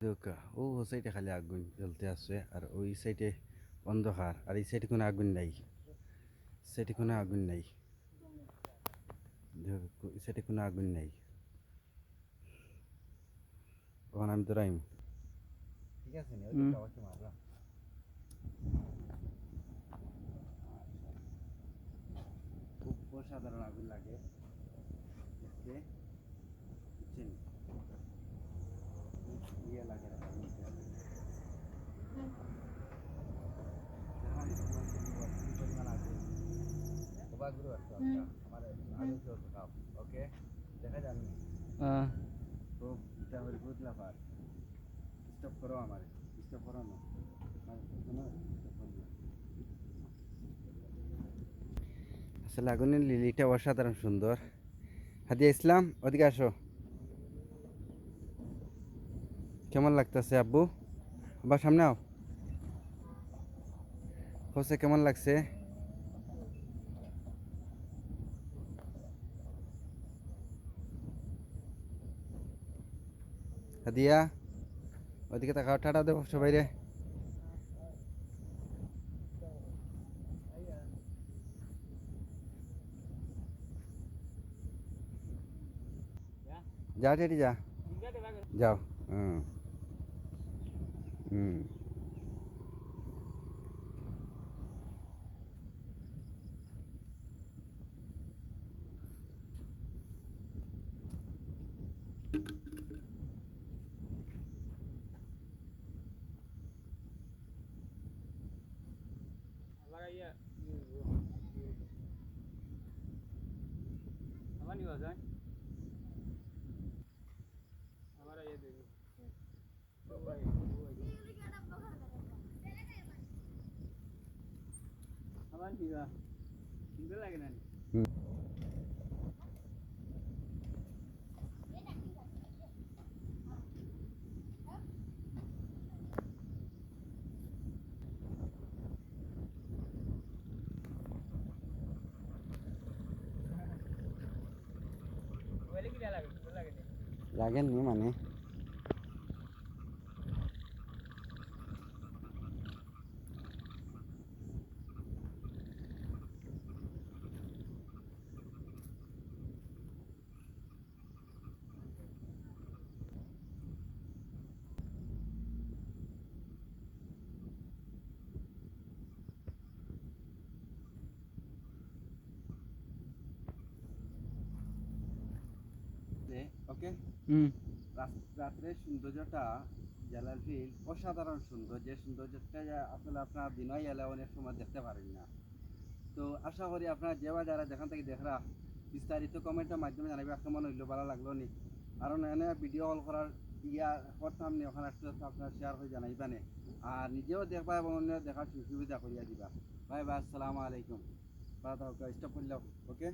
দোকা ও সাইডে খালি আগুন জ্বলতে আছে আর ওই সাইডে অন্ধকার আর এই সাইডে কোনো আগুন নাই সাইডে কোনো আগুন নাই এই সাইডে কোনো আগুন নাই ওখানে আমি দৌড়াইম ঠিক আছে নি ওই আওয়াজটা মারলাম খুব অসাধারণ আগুন লাগে দেখতে বুঝছেন ইয়ে লাগে পরিমাণ আগুন বাগুলো আছে আমার আগুন চলছে কাপ ওকে দেখা যান খুব এটা হল বহুত লাফার স্টপ করো আমার স্টপ করো না আসলে আগুনের লিলিটা অসাধারণ সুন্দর হাদিয়া ইসলাম ওদিকে আসো কেমন লাগতেছে আব্বু আবার সামনে আও হোসে কেমন লাগছে হাদিয়া ওদিকে তাকাও টাটা দেবো সবাই রে যা টেডি যা যাও হুম হুম হুম লাগেননি মানে ওকে রাত্রের সৌন্দর্যটা জালালফিল অসাধারণ সুন্দর যে সৌন্দর্যটা আসলে আপনার দিনই এলে অনেক সময় দেখতে পারেন না তো আশা করি আপনারা যারা যেখান থেকে দেখরা বিস্তারিত কমেন্টের মাধ্যমে জানাবে কেমন হইলো ভালো লাগলো নি আর এনে ভিডিও কল করার করতাম নি ওখানে আপনার শেয়ার করে জানাইবানে আর নিজেও দেখবা এবং অন্য দেখার সুবিধা করিয়া দিবা বাই বাই আসসালামু আলাইকুম স্টপ করলাম ওকে